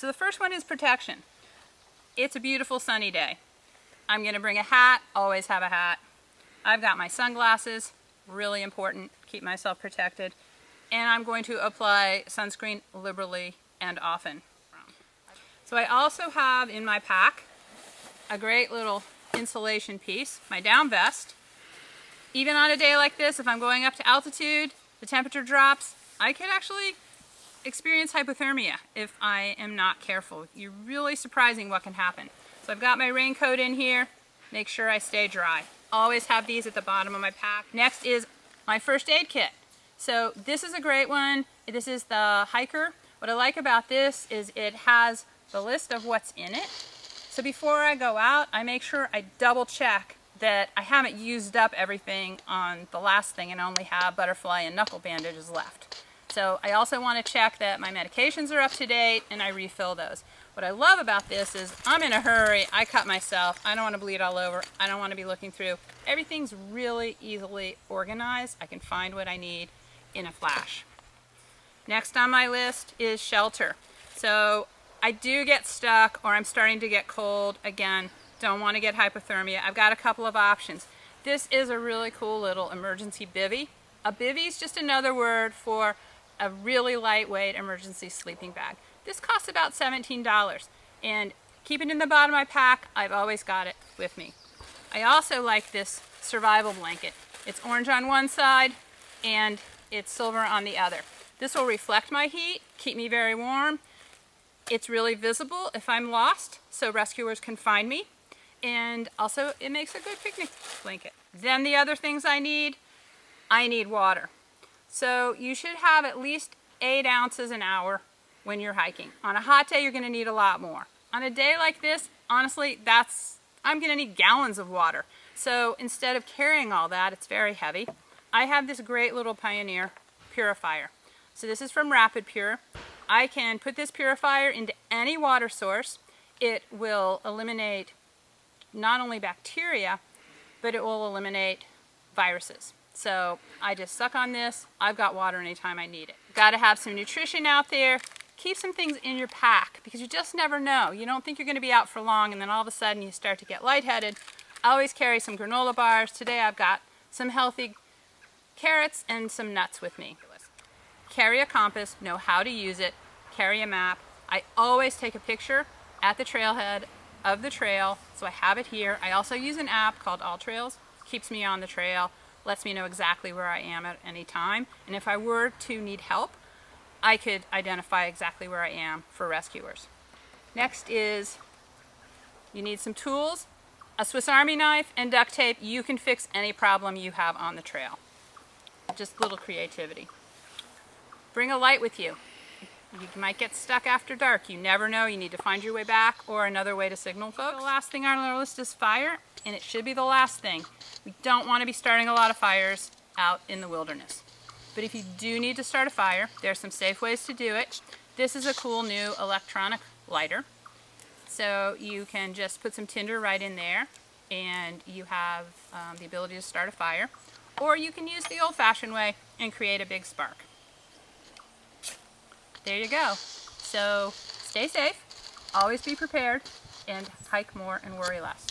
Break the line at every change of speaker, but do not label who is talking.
So the first one is protection. It's a beautiful sunny day. I'm going to bring a hat, always have a hat. I've got my sunglasses, really important, keep myself protected. And I'm going to apply sunscreen liberally and often. So I also have in my pack a great little insulation piece, my down vest. Even on a day like this, if I'm going up to altitude, the temperature drops, I could actually experience hypothermia if I am not careful. You're really surprising what can happen. So I've got my raincoat in here, make sure I stay dry. Always have these at the bottom of my pack. Next is my first aid kit. So this is a great one. This is the Hiker. What I like about this is it has the list of what's in it. So before I go out, I make sure I double check that I haven't used up everything on the last thing and only have butterfly and knuckle bandages left. So I also want to check that my medications are up to date and I refill those. What I love about this is I'm in a hurry, I cut myself, I don't want to bleed all over, I don't want to be looking through. Everything's really easily organized. I can find what I need in a flash. Next on my list is shelter. So I do get stuck or I'm starting to get cold. Again, don't want to get hypothermia. I've got a couple of options. This is a really cool little emergency bivvy. A bivvy is just another word for a really lightweight emergency sleeping bag. This costs about $17 and keep it in the bottom of my pack. I've always got it with me. I also like this survival blanket. It's orange on one side and it's silver on the other. This will reflect my heat, keep me very warm. It's really visible if I'm lost, so rescuers can find me. And also it makes a good picnic blanket. Then the other things I need water. So you should have at least 8 ounces an hour when you're hiking. On a hot day, you're going to need a lot more. On a day like this, honestly, I'm going to need gallons of water. So instead of carrying all that, it's very heavy. I have this great little Pioneer purifier. So this is from Rapid Pure. I can put this purifier into any water source. It will eliminate not only bacteria, but it will eliminate viruses. So I just suck on this. I've got water anytime I need it. Got to have some nutrition out there. Keep some things in your pack because you just never know. You don't think you're going to be out for long and then all of a sudden you start to get lightheaded. I always carry some granola bars. Today I've got some healthy carrots and some nuts with me. Carry a compass, know how to use it. Carry a map. I always take a picture at the trailhead of the trail, so I have it here. I also use an app called All Trails. Keeps me on the trail. Lets me know exactly where I am at any time. And if I were to need help, I could identify exactly where I am for rescuers. Next is you need some tools, a Swiss Army knife, and duct tape. You can fix any problem you have on the trail. Just a little creativity. Bring a light with you. You might get stuck after dark. You never know. You need to find your way back or another way to signal folks. The last thing on our list is fire, and it should be the last thing. We don't want to be starting a lot of fires out in the wilderness. But if you do need to start a fire, there are some safe ways to do it. This is a cool new electronic lighter. So you can just put some tinder right in there and you have the ability to start a fire. Or you can use the old-fashioned way and create a big spark. There you go. So stay safe, always be prepared, and hike more and worry less.